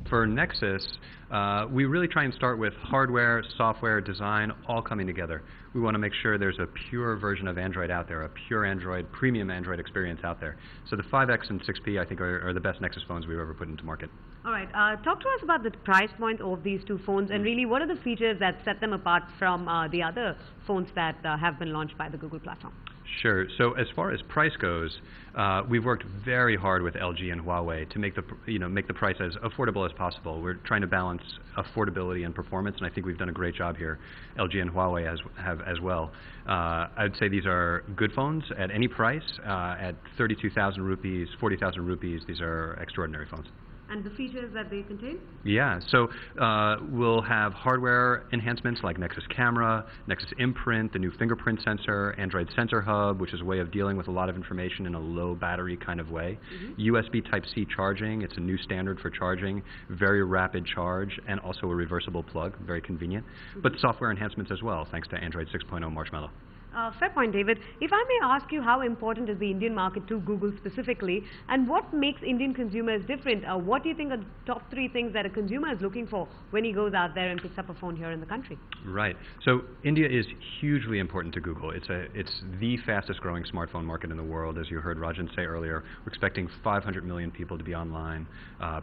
For Nexus, we really try and start with hardware, software, design, all coming together. We want to make sure there's a pure version of Android out there, a pure Android, premium Android experience out there. So the 5X and 6P, I think, are the best Nexus phones we've ever put into market. All right. Talk to us about the price point of these two phones, and really what are the features that set them apart from the other phones that have been launched by the Google platform? Sure. So as far as price goes, we've worked very hard with LG and Huawei to make the price as affordable as possible. We're trying to balance affordability and performance, and I think we've done a great job here. LG and Huawei have as well. I'd say these are good phones at any price. At 32,000 rupees, 40,000 rupees, these are extraordinary phones. And the features that they contain? Yeah, so we'll have hardware enhancements like Nexus Camera, Nexus Imprint, the new fingerprint sensor, Android Sensor Hub, which is a way of dealing with a lot of information in a low battery kind of way. USB Type-C charging, it's a new standard for charging, very rapid charge, and also a reversible plug, very convenient. But software enhancements as well, thanks to Android 6.0 Marshmallow. Fair point, David. If I may ask you, how important is the Indian market to Google specifically, and what makes Indian consumers different? What do you think are the top 3 things that a consumer is looking for when he goes out there and picks up a phone here in the country? Right. So India is hugely important to Google. It's the fastest growing smartphone market in the world. As you heard Rajan say earlier, we're expecting 500 million people to be online.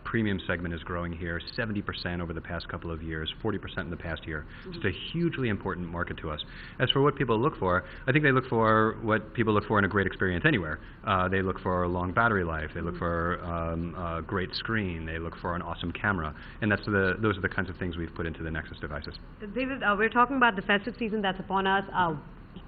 Premium segment is growing here, 70% over the past couple of years, 40% in the past year. So it's a hugely important market to us. As for what people look for, I think they look for what people look for in a great experience anywhere. They look for long battery life. They look for a great screen. They look for an awesome camera. And those are the kinds of things we've put into the Nexus devices. David, we're talking about the festive season that's upon us.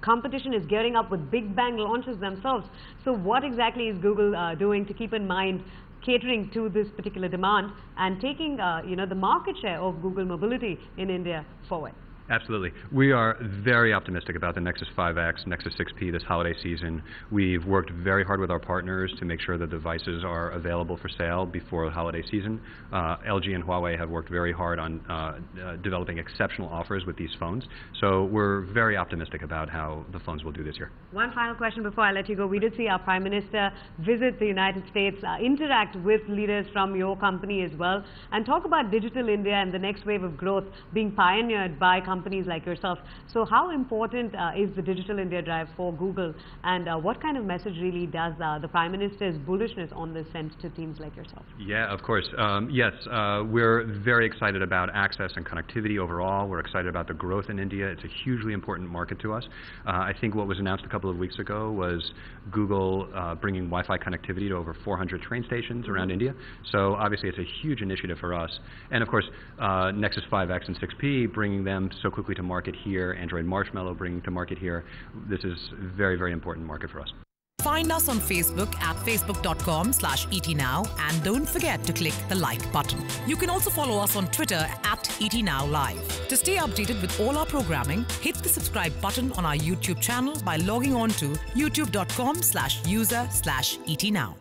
Competition is gearing up with big bang launches themselves. So what exactly is Google doing to keep in mind catering to this particular demand and taking the market share of Google mobility in India forward? Absolutely. We are very optimistic about the Nexus 5X, Nexus 6P this holiday season. We've worked very hard with our partners to make sure the devices are available for sale before the holiday season. LG and Huawei have worked very hard on developing exceptional offers with these phones. So we're very optimistic about how the phones will do this year. One final question before I let you go. We did see our Prime Minister visit the United States, interact with leaders from your company as well, and talk about digital India and the next wave of growth being pioneered by companies like yourself. So how important is the Digital India drive for Google, and what kind of message really does the Prime Minister's bullishness on this send to teams like yourself? Yeah, of course. Yes, we're very excited about access and connectivity overall. We're excited about the growth in India. It's a hugely important market to us. I think what was announced a couple of weeks ago was Google bringing Wi-Fi connectivity to over 400 train stations around India. So obviously it's a huge initiative for us. And of course, Nexus 5X and 6P, bringing them so quickly to market here, Android Marshmallow bringing to market here. This is a very, very important market for us. Find us on Facebook at facebook.com/ETNow, and don't forget to click the like button. You can also follow us on Twitter at ETNowLive. To stay updated with all our programming, hit the subscribe button on our YouTube channel by logging on to youtube.com/user/ETNow.